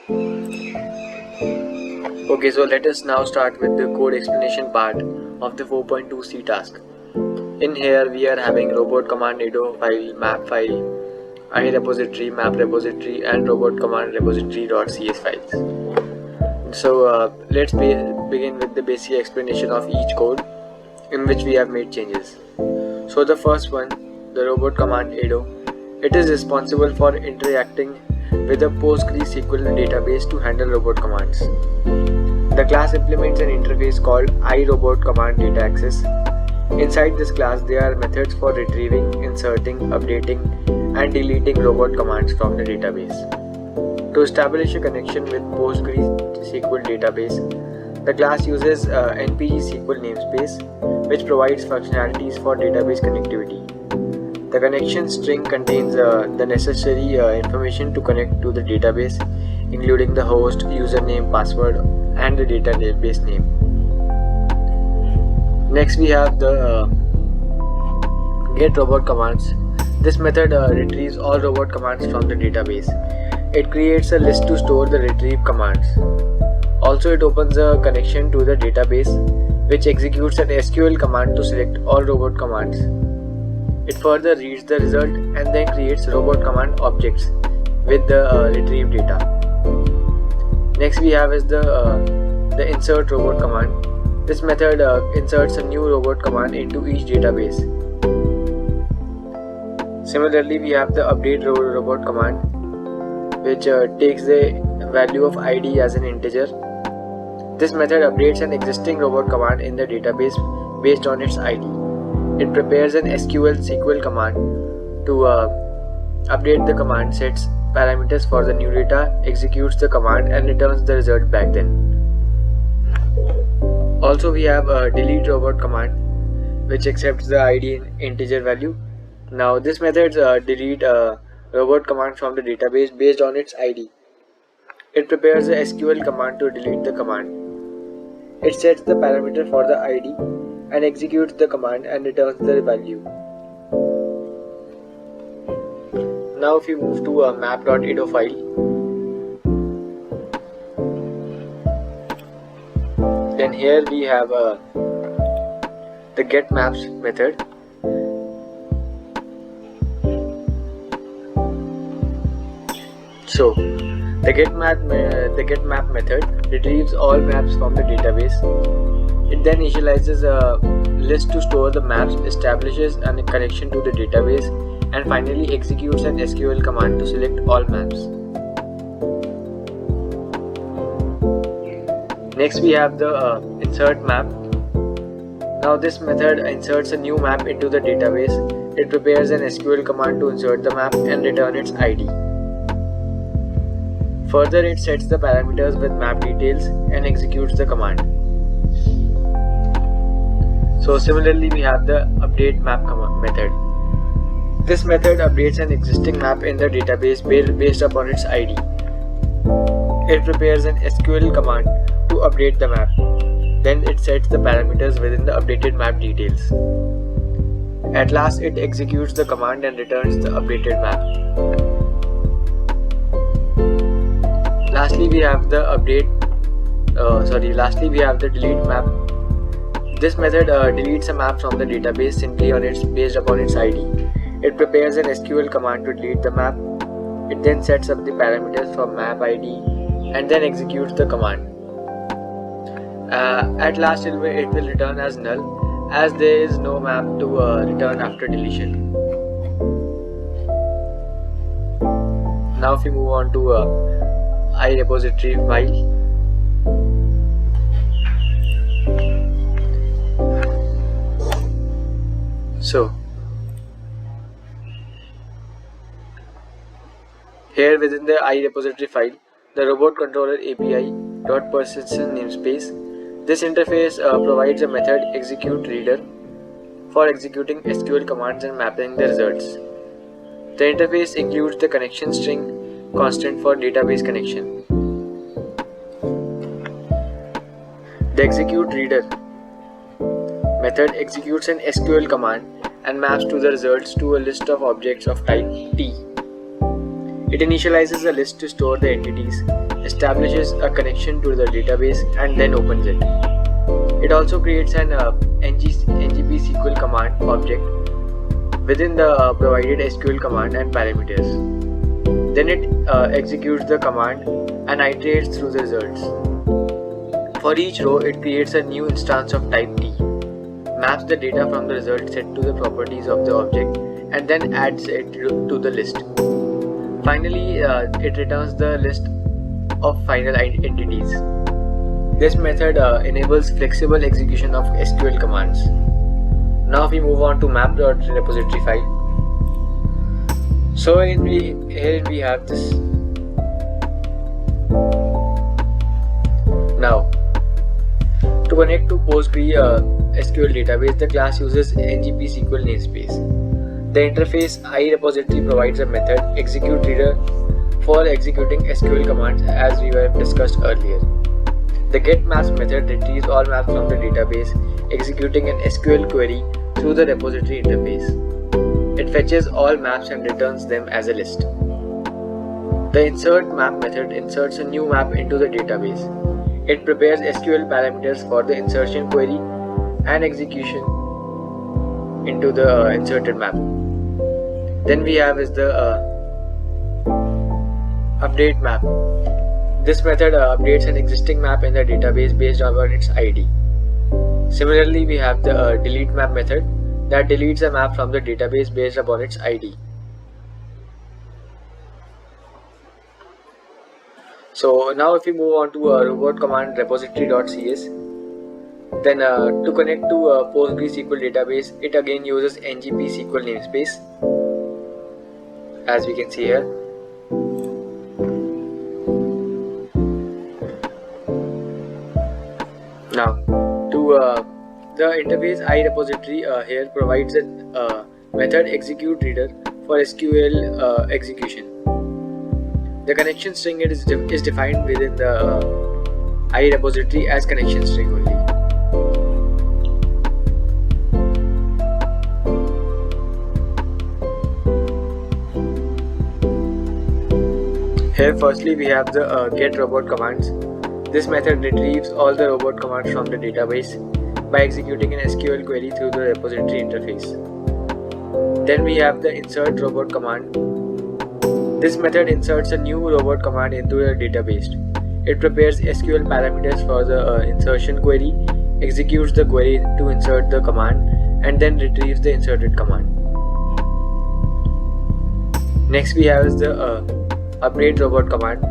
Okay, so let us now start with the code explanation part of the 4.2c task. In here we are having robot command edo file, map file, iRepository, map repository, and robot command repository.cs files. So let's begin with the basic explanation of each code in which we have made changes. So the first one, the robot command edo, it is responsible for interacting with a PostgreSQL database to handle robot commands. The class implements an interface called iRobot command data access. Inside this class, there are methods for retrieving, inserting, updating, and deleting robot commands from the database. To establish a connection with PostgreSQL database, the class uses npg-SQL namespace, which provides functionalities for database connectivity. The connection string contains the necessary information to connect to the database, including the host, username, password, and the database name. Next we have the get robot commands. This method retrieves all robot commands from the database. It creates a list to store the retrieve commands. Also, it opens a connection to the database, which executes an SQL command to select all robot commands. It further reads the result and then creates robot command objects with the retrieved data. Next we have is the insert robot command. This method inserts a new robot command into each database. Similarly, we have the update robot command, which takes the value of ID as an integer. This method updates an existing robot command in the database based on its ID. It prepares an SQL command to update the command, sets parameters for the new data, executes the command, and returns the result back then. Also, we have a delete robot command, which accepts the ID in integer value. Now, this method delete a robot command from the database based on its ID. It prepares a SQL command to delete the command. It sets the parameter for the ID and executes the command and returns the value. Now if you move to a map.edo file, then here we have the getMaps method. So the getMap method retrieves all maps from the database. It then initializes a list to store the maps, establishes a connection to the database, and finally executes an SQL command to select all maps. Next we have the insert map. Now this method inserts a new map into the database. It prepares an SQL command to insert the map and return its ID. Further, it sets the parameters with map details and executes the command. So similarly, we have the update map method. This method updates an existing map in the database based upon its ID. It prepares an SQL command to update the map. Then it sets the parameters within the updated map details. At last, it executes the command and returns the updated map. Lastly, we have the delete map. This method deletes a map from the database simply based upon its ID. It prepares an SQL command to delete the map. It then sets up the parameters for map ID and then executes the command. At last, it will return as null, as there is no map to return after deletion. Now if we move on to iRepository file. So here within the iRepository file, the robot controller API .persistent namespace. This interface provides a method execute reader for executing SQL commands and mapping the results. The interface includes the connection string constant for database connection. The execute reader method executes an SQL command and maps to the results to a list of objects of type T. It initializes a list to store the entities. establishes a connection to the database and then opens it. It also creates an ngp SQL command object within the provided SQL command and parameters. Then it executes the command and iterates through the results. For each row, it creates a new instance of type T, maps the data from the result set to the properties of the object, and then adds it to the list. Finally, it returns the list of final entities. This method enables flexible execution of SQL commands. Now we move on to map.repository file. So here we have this. Now, to connect to PostgreSQL database, the class uses ngp SQL namespace. The interface iRepository provides a method executeReader for executing SQL commands as we have discussed earlier. The getMaps method retrieves all maps from the database, executing an SQL query through the repository interface. It fetches all maps and returns them as a list. The insertMap method inserts a new map into the database. It prepares SQL parameters for the insertion query and execution into the inserted map. Then we have is the update map. This method updates an existing map in the database based on its ID. Similarly, we have the delete map method that deletes a map from the database based upon its ID. So now if we move on to robot command repository.cs, then to connect to PostgreSQL database, it again uses ngp SQL namespace, as we can see here. Now, to the interface iRepository here provides a method executeReader for SQL execution. The connection string is defined within the iRepository as connection string only. Here firstly we have the getRobot commands. This method retrieves all the robot commands from the database by executing an SQL query through the repository interface. Then we have the insertRobot command. This method inserts a new robot command into the database. It prepares SQL parameters for the insertion query, executes the query to insert the command, and then retrieves the inserted command. Next we have the update robot command.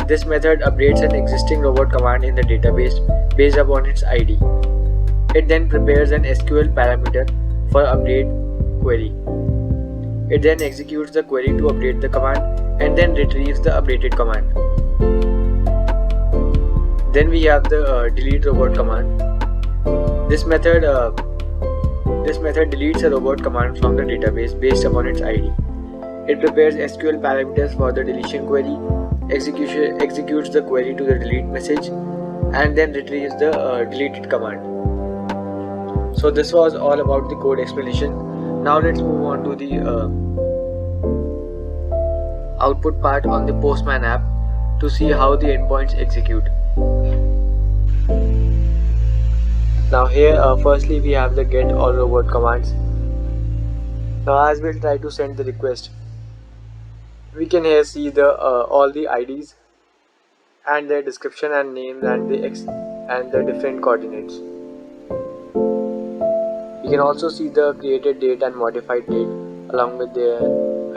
This method updates an existing robot command in the database based upon its ID. It then prepares an SQL parameter for update query. It then executes the query to update the command and then retrieves the updated command. Then we have the delete robot command. This method deletes a robot command from the database based upon its ID. It prepares SQL parameters for the deletion query, executes the query to the delete message, and then retrieves the deleted command. So this was all about the code explanation. Now let's move on to the output part on the Postman app to see how the endpoints execute. Now here firstly we have the get all robot commands. Now as we'll try to send the request, we can here see the all the IDs and their description and names and the different coordinates. We can also see the created date and modified date along with their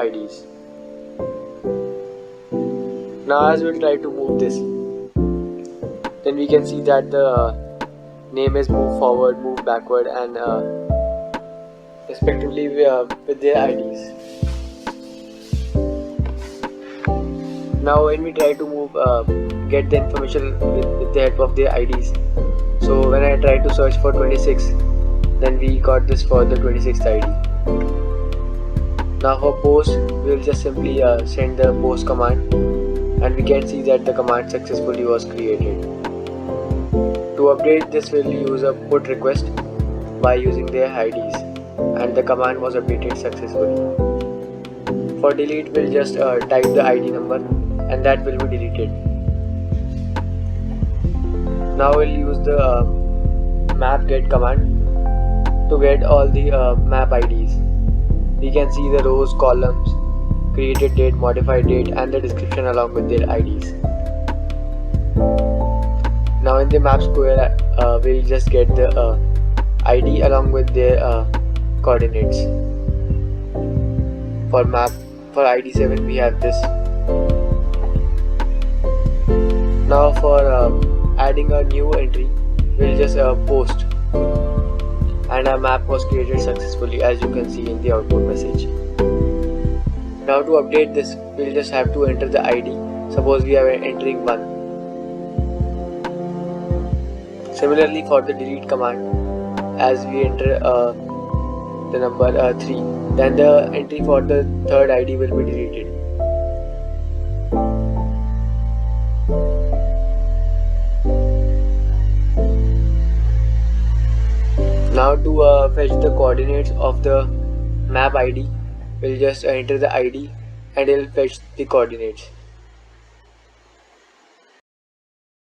IDs. Now as we'll try to move this, then we can see that the name is moved forward, moved backward, and respectively with their IDs. Now when we try to move get the information with the help of their IDs, so when I try to search for 26, then we got this for the 26th ID. Now for post, we will just simply send the post command, and we can see that the command successfully was created. To update this, we'll use a put request by using their IDs, and the command was updated successfully. For delete, we'll just type the ID number and that will be deleted. Now we'll use the map get command to get all the map IDs. We can see the rows, columns, created date, modified date, and the description along with their IDs. Now in the map square, we'll just get the ID along with their coordinates. For ID 7 we have this. Now for adding a new entry, we'll just post, and our map was created successfully, as you can see in the output message. Now to update this, we'll just have to enter the ID. Suppose we are entering 1. Similarly for the delete command, as we enter the number 3, then the entry for the third ID will be deleted. Now to fetch the coordinates of the map ID, we'll just enter the ID and it'll fetch the coordinates.